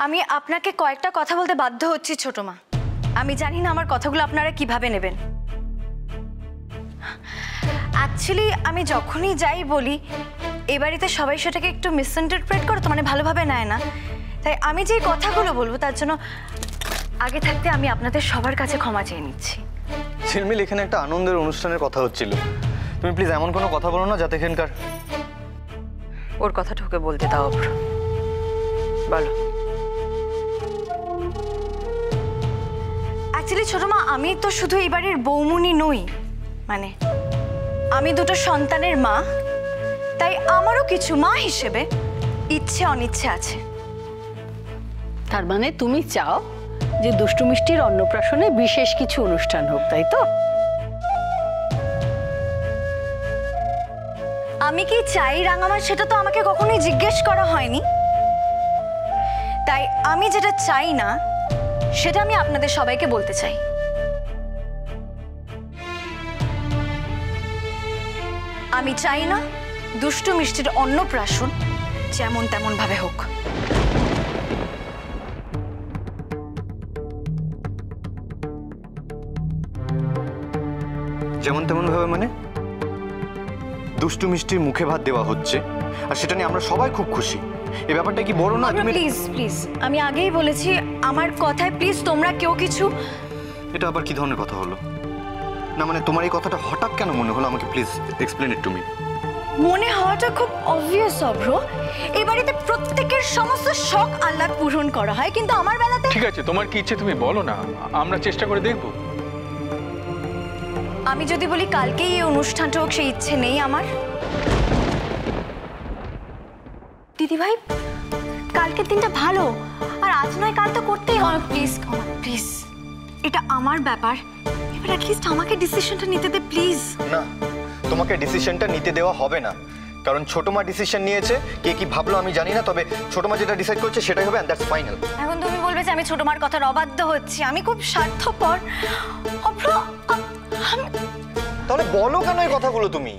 আমি আপনাকে কয়েকটা কথা বলতে বাধ্য হচ্ছি ছোট মা। আমি জানি না আমার কথাগুলো আপনারা কিভাবে নেবেন। অ্যাকচুয়ালি আমি যখনই যাই বলি এই বাড়িতে সবাই সেটাকে একটু মিসইন্টারপ্রেট করে, তো মানে ভালোভাবে নেয় না। তাই আমি যে কথাগুলো বলবো তার জন্য আগে থাকতে আমি আপনাদের সবার কাছে ক্ষমা চেয়ে নিচ্ছি। ঝিলমিল, এখানে একটা আনন্দের অনুষ্ঠানের কথা হচ্ছিল, তুমি প্লিজ এমন কোনো কথা বলো না যাতে এখানকার। ওর কথাটা ওকে বলতে দাও অভ্র, বলো। অ্যাকচুয়ালি ছোট মা, আমি তো শুধু এই বাড়ির বৌমুনি নই, মানে আমি দুটো সন্তানের মা, তাই আমারও কিছু মা হিসেবে ইচ্ছে অনিচ্ছে আছে। তার মানে তুমি চাও যে দুষ্টু মিষ্টির অন্নপ্রাশনে বিশেষ কিছু অনুষ্ঠান হোক, তাই তো? আমি কি চাই রাঙামা, সেটা তো আমাকে কখনোই জিজ্ঞেস করা হয়নি। তাই আমি যেটা চাই না সেটা আমি আপনাদের সবাইকে বলতে চাই। আমি চাই না দুষ্টু মিষ্টির অন্নপ্রাশন যেমন তেমন ভাবে হোক। যেমন তেমন ভাবে মানে? দুষ্টু মিষ্টির মুখে ভাত দেওয়া হচ্ছে আর সেটা নিয়ে আমরা সবাই খুব খুশি। এই ব্যাপারটা কি বড় না? প্লিজ প্লিজ, আমি আগেই বলেছি আমার কথায় প্লিজ তোমরা কেউ কিছু। এটা আবার কি ধরনের কথা হলো? না মানে তোমার এই কথাটা হঠাৎ কেন মনে হলো? আমাকে please explain it to me. মনে হওয়াটা খুব অবভিয়াস অভ্র। এই বাড়িতে প্রত্যেকের সমস্ত শখ আহ্লাদ পূরণ করা হয়, কিন্তু আমার বেলাতে। ঠিক আছে, তোমার কি ইচ্ছে তুমি বলো না, আমরা চেষ্টা করে দেখব। আমি যদি বলি কালকেই এই অনুষ্ঠানটা হোক, সেই ইচ্ছে নেই আমার। দিদিভাই, কালকের দিনটা ভালো, আর আজ নয় কাল তো করতেই হবে। প্লিজ প্লিজ, এটা আমার ব্যাপার, এবার অ্যাটলিস্ট আমাকে ডিসিশনটা নিতে দে প্লিজ। না, তোমাকে ডিসিশনটা নিতে দেওয়া হবে না, কারণ ছোট মা ডিসিশন নিয়েছে। কে কি ভাবলো আমি জানি না, তবে ছোট মা যেটা ডিসাইড করছে সেটাই হবে, এন্ড দ্যাটস ফাইনাল। এখন তুমি বলবে যে আমি ছোট মার কথার অবাধ্য হচ্ছি, আমি খুব স্বার্থপর। তাহলে বলো কেন এই কথাগুলো তুমি?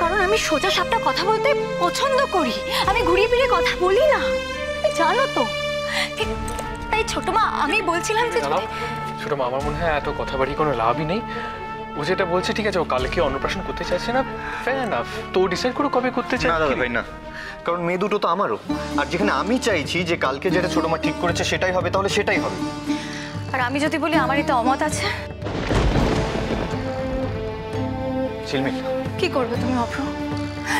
কারণ আমি সোজা সাপটা কথা বলতে পছন্দ করি, আমি ঘুরিয়ে ফিরিয়ে কথা বলি না, জানো তো। তাই ছোট মা, আমি বলছিলাম যে ছোট মা, আমার মনে হয় এত কথা বাড়ি কোনো লাভই নেই। ও যেটা বলছে ঠিক আছে, ও কালকে অন্নপ্রাশন করতে চাইছে না, ফেয়ার এনাফ। তো ডিসাইড করো কবে করতে চাই। না দাদা ভাই না, কারণ মেয়ে দুটো তো আমারও, আর যেখানে আমি চাইছি যে কালকে যেটা ছোট মা ঠিক করেছে সেটাই হবে, তাহলে সেটাই হবে। আর আমি যদি বলি আমারই তো অমত আছে। ঝিলমিল, কি করবে তুমি অভ্র?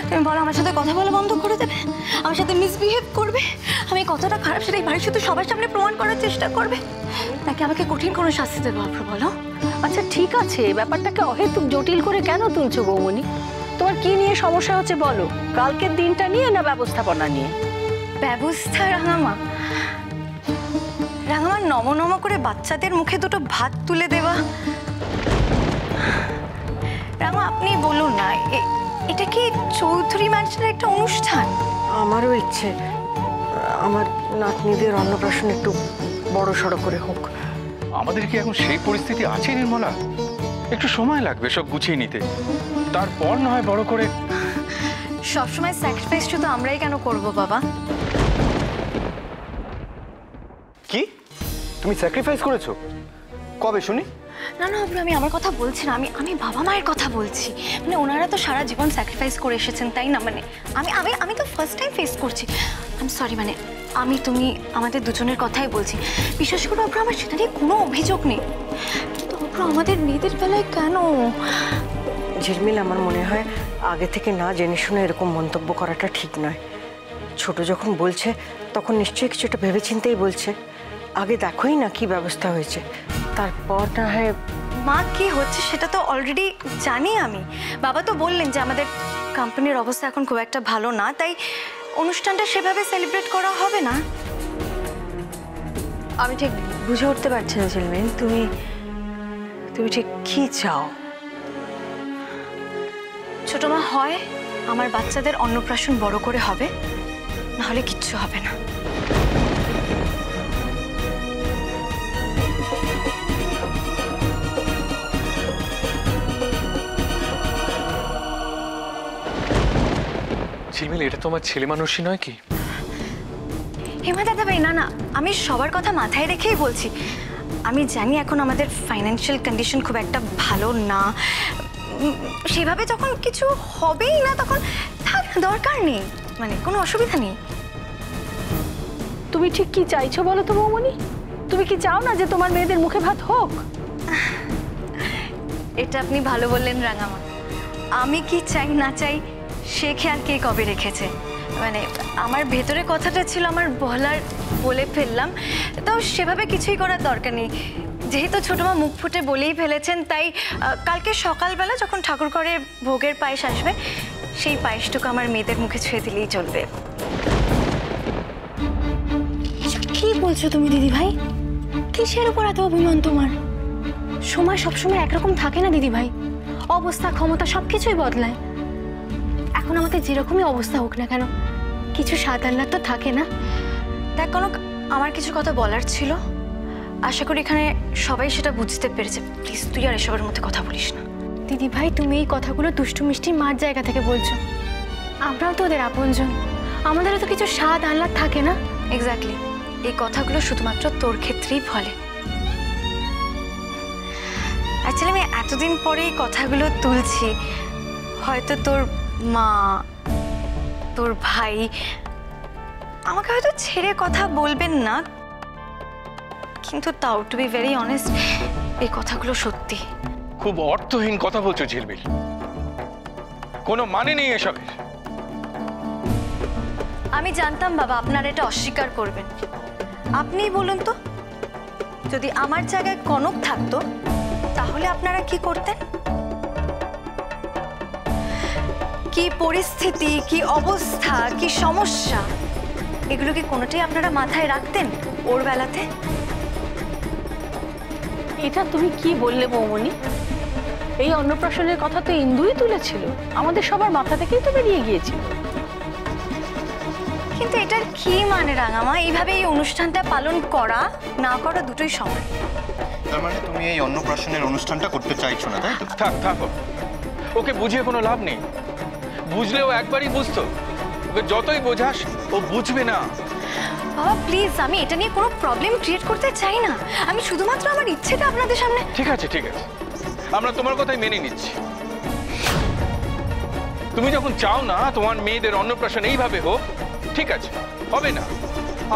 তুমি বলো আমার সাথে কথা বলা বন্ধ করে দেবে, আমার সাথে মিসবিহেভ করবে, আমি কতটা খারাপ সেটাই বাড়ির শুধু সবার সামনে প্রমাণ করার চেষ্টা করবে, নাকি আমাকে কঠিন কোনো শাস্তি দেবে অভ্র বলো? আচ্ছা ঠিক আছে, ব্যাপারটাকে অহেতুক জটিল করে কেন তুলছো বৌমনি? তোমার কি নিয়ে সমস্যা হচ্ছে বলো? কালকের দিনটা নিয়ে না ব্যবস্থাপনা নিয়ে? ব্যবস্থা রাঙামা, রাঙামা নম নম করে বাচ্চাদের মুখে দুটো ভাত তুলে দেওয়া। রাঙা, আপনি বলুন না, এটা কি চৌধুরী ম্যানশনের একটা অনুষ্ঠান? আমারও ইচ্ছে আমার নাতনিদের অন্নপ্রাশন একটু বড় সড়ো করে হোক। আমাদের কি এখন সেই পরিস্থিতি আছে নির্মলা? একটু সময় লাগবে সব গুছিয়ে নিতে, তারপর না হয় বড় করে। সবসময় স্যাক্রিফাইস শুধু আমরাই কেন করব বাবা? কি তুমি স্যাক্রিফাইস করেছো? কবে শুনি? না না অভ্র, আমি আমার কথা বলছি না, আমি বাবা মায়ের কথা বলছি। মানে ওনারা তো সারা জীবন স্যাক্রিফাইস করে এসেছেন, তাই না? মানে আমি আমি আমি তো ফার্স্ট টাইম ফেস করছি। আই এম সরি, মানে আমি তুমি আমাদের দুজনের কথাই বলছি। বিশেষ করে অভ্র, আমার সেটা নিয়ে কোনো অভিযোগ নেই, কিন্তু অভ্র আমাদের মেয়েদের বেলায় কেন? ঝিলমিল, আমার মনে হয় আগে থেকে না জেনে শুনে এরকম মন্তব্য করাটা ঠিক নয়। ছোট যখন বলছে তখন নিশ্চয়ই কিছুটা ভেবেচিন্তেই বলছে। আগে দেখোই না কি ব্যবস্থা হয়েছে, তারপর না হয়। মা, কি হচ্ছে সেটা তো অলরেডি জানি আমি। বাবা তো বললেন যে আমাদের কোম্পানির অবস্থা এখন খুব একটা ভালো না, তাই অনুষ্ঠানটা সেভাবে সেলিব্রেট করা হবে না। আমি ঠিক বুঝে উঠতে পারছি না ঝিলমিল, তুমি ঠিক কি চাও? ছোট মা, হয় আমার বাচ্চাদের অন্নপ্রাশন বড় করে হবে, নাহলে কিচ্ছু হবে না। ঝিলমিল, এটা তো আমার ছেলে মানুষই নয় কি? হেমা দাদা ভাই, না না, আমি সবার কথা মাথায় রেখেই বলছি। আমি জানি এখন আমাদের ফাইন্যান্সিয়াল কন্ডিশন খুব একটা ভালো না, সেভাবে যখন কিছু হবেই না তখন থাক, দরকার নেই, মানে কোনো অসুবিধা নেই। তুমি ঠিক কি চাইছো বলো তো বৌমনি? তুমি কি চাও না যে তোমার মেয়েদের মুখে ভাত হোক? এটা আপনি ভালো বললেন রাঙামা। আমি কি চাই না চাই সে খেয়াল কে কবে রেখেছে? মানে আমার ভেতরে কথাটা ছিল আমার বলে ফেললাম, তো সেভাবে কিছুই করার দরকার নেই। যেহেতু ছোটমা মুখ ফুটে বলেই ফেলেছেন, তাই কালকে সকালবেলা যখন ঠাকুর ঘরে ভোগের পায়েস আসবে, সেই পায়েসটুকু আমার মেয়েদের মুখে ছুঁয়ে দিলেই চলবে। কি বলছো তুমি দিদি ভাই? কিসের উপর এত অভিমান তোমার? সময় সবসময় একরকম থাকে না দিদি ভাই, অবস্থা ক্ষমতা সবকিছুই বদলায়। এখন আমাদের যেরকমই অবস্থা হোক না কেন, কিছু স্বাদ আহ্লাদ তো থাকে না। দেখ কনক, আমার কিছু কথা বলার ছিল, আশা করি এখানে সবাই সেটা বুঝতে পেরেছে। প্লিজ তুই আর এসবের মধ্যে কথা বলিস না। দিদি ভাই, তুমি এই কথাগুলো দুষ্টু মিষ্টির মার জায়গা থেকে বলছো। আমরাও তো ওদের আপনজন, আমাদেরও তো কিছু স্বাদ আহ্লাদ থাকে না। এক্স্যাক্টলি, এই কথাগুলো শুধুমাত্র তোর ক্ষেত্রেই বলে। অ্যাকচুয়ালি আমি এতদিন পরে এই কথাগুলো তুলছি, হয়তো তোর মা, তোর ভাই আমাকে হয়তো ছেড়ে কথা বলবেন না, কিন্তু তাও টু বি ভেরি অনেস্ট, এই কথাগুলো সত্যি। খুব অর্থহীন কথা বলছো ঝিলমিল, কোনো মানে নেই এসবের। আমি জানতাম বাবা আপনারা এটা অস্বীকার করবেন। আপনিই বলুন তো, যদি আমার জায়গায় কনক থাকতো তাহলে আপনারা কি করতেন? কি পরিস্থিতি, কি অবস্থা, কি সমস্যা, এগুলো কি কোনোটাই আপনারা মাথায় রাখতেন ওর বেলাতে? এটা তুমি কি বললে বৌমনি? এই অন্নপ্রাশনের কথা তো ইন্দুই তুলেছিল, আমাদের সবার মাথা থেকেই তো বেরিয়ে গিয়েছিল। কিন্তু এটার কি মানে রাঙামা? এইভাবে এই অনুষ্ঠানটা পালন করা না করা দুটোই সমান। তার মানে তুমি এই অন্নপ্রাশনের অনুষ্ঠানটা করতে চাইছো না, তাই তো? থাক থাকো, ওকে বুঝিয়ে কোনো লাভ নেই। বুঝলেও একবারই বুঝতো, ওকে যতই বোঝাস ও বুঝবে না। বাবা প্লিজ, আমি এটা নিয়ে কোনো প্রবলেম ক্রিয়েট করতে চাই না। আমি শুধুমাত্র আমার ইচ্ছেটা আপনাদের সামনে। ঠিক আছে ঠিক আছে, আমরা তোমার কথাই মেনে নিচ্ছি। তুমি যখন চাও না তোমার মেয়েদের অন্নপ্রাশন এইভাবে হোক, ঠিক আছে, হবে না।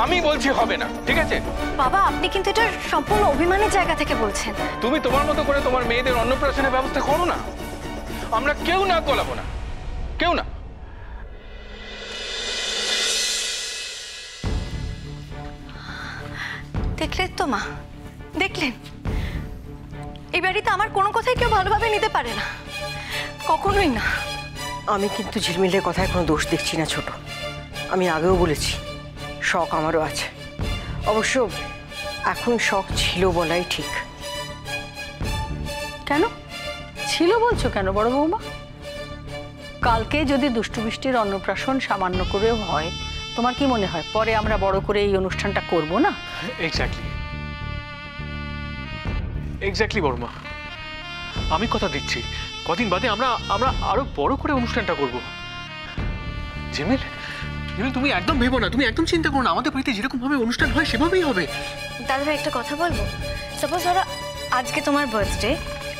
আমি বলছি হবে না, ঠিক আছে? বাবা আপনি কিন্তু এটা সম্পূর্ণ অভিমানের জায়গা থেকে বলছেন। তুমি তোমার মতো করে তোমার মেয়েদের অন্নপ্রাশনের ব্যবস্থা করো না, আমরা কেউ না গলাবো না, কেউ না। দেখলেন তো মা, দেখলেন? এই বাড়িতে আমার কোনো কথাই কেউ ভালোভাবে নিতে পারে না, কখনোই না। আমি কিন্তু ঝিলমিলের কথায় কোনো দোষ দেখছি না ছোট। আমি আগেও বলেছি, শখ আমারও আছে। অবশ্য এখন শখ ছিল বলাই ঠিক। কেন ছিল বলছো কেন বড় বৌমা? কালকে যদি দুষ্টু বৃষ্টির অন্নপ্রাশন সামান্য করেও হয়, তোমার কি মনে হয় পরে আমরা বড় করে এই অনুষ্ঠানটা করব না? এক্স্যাক্টলি এক্স্যাক্টলি বড়মা, আমি কথা দিচ্ছি কদিন বাদে আমরা আমরা আরো বড় করে অনুষ্ঠানটা করব। ঝিলমিল, তুমি একদম ভেবো না, তুমি একদম চিন্তা করো না, আমাদের বাড়িতে যেরকম ভাবে অনুষ্ঠান হয় সেভাবেই হবে। দাদা ভাই একটা কথা বলবো, সাপোজ ওরা আজকে তোমার বার্থডে,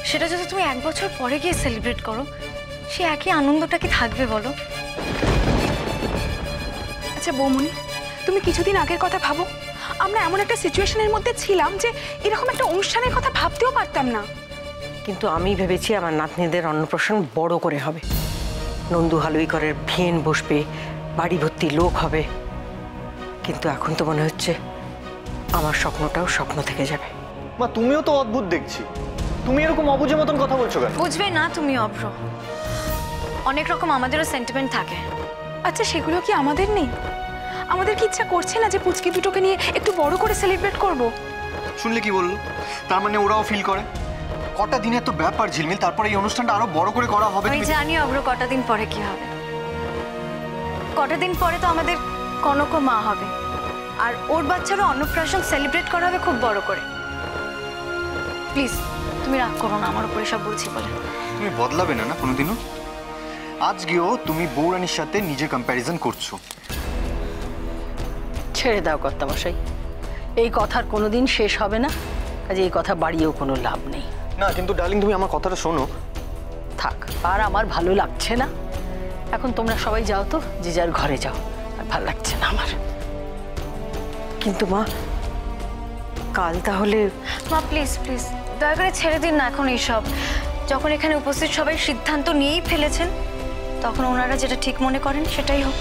সেটা যদি তুমি 1 বছর পরে গিয়ে সেলিব্রেট করো, সে একই আনন্দটা কি থাকবে বলো? আচ্ছা বৌমনি, তুমি কিছুদিন আগের কথা ভাবো। আমরা এমন একটা সিচুয়েশনের মধ্যে ছিলাম যে এরকম একটা অনুষ্ঠানের কথা ভাবতেও পারতাম না। কিন্তু আমি ভেবেছি আমার নাতনিদের অন্নপ্রাশন বড় করে হবে, নন্দু হালুইকরের ভেন বসবে, বাড়ি ভর্তি লোক হবে। কিন্তু এখন তো মনে হচ্ছে আমার স্বপ্নটাও স্বপ্ন থেকে যাবে। মা তুমিও তো অদ্ভুত দেখছি, তুমি এরকম অবুঝের মতন কথা বলছো কেন? বুঝবে না তুমি অভ্র, অনেক রকম আমাদেরও সেন্টিমেন্ট থাকে। আচ্ছা সেগুলো কি আমাদের নেই? আমাদের কি ইচ্ছা করছে না যে পুচকি দুটোকে নিয়ে একটু বড় করে সেলিব্রেট করব? শুনলে কি বললো? তার মানে ওরাও ফিল করে। কটা দিনের তো ব্যাপার ঝিলমিল, তারপরে এই অনুষ্ঠানটা আরো বড় করে করা হবে। আমি জানি অভ্র কটা দিন পরে কি হবে। কটা দিন পরে তো আমাদের কনকও মা হবে, আর ওর বাচ্চারও অন্নপ্রাশন সেলিব্রেট করা হবে খুব বড় করে। প্লিজ তুমি রাগ করো না আমার উপরে সব বলছি বলে। তুমি বদলাবে না না কোনোদিনও? আজকেও তুমি বৌরানির সাথে নিজে কম্প্যারিজন করছো। ছেড়ে দাও কর্তামশাই, এই কথার কোনোদিন শেষ হবে না, কাজে এই কথা বাড়িয়েও কোনো লাভ নেই। না কিন্তু ডার্লিং তুমি আমার কথাটা শোনো। থাক, আর আমার ভালো লাগছে না। এখন তোমরা সবাই যাও তো, যে যার ঘরে যাও, আর ভালো লাগছে না আমার। কিন্তু মা, কাল তাহলে? মা প্লিজ প্লিজ দয়া করে ছেড়ে দিন না এখন এইসব। যখন এখানে উপস্থিত সবাই সিদ্ধান্ত নিয়েই ফেলেছেন, তখন ওনারা যেটা ঠিক মনে করেন সেটাই হোক।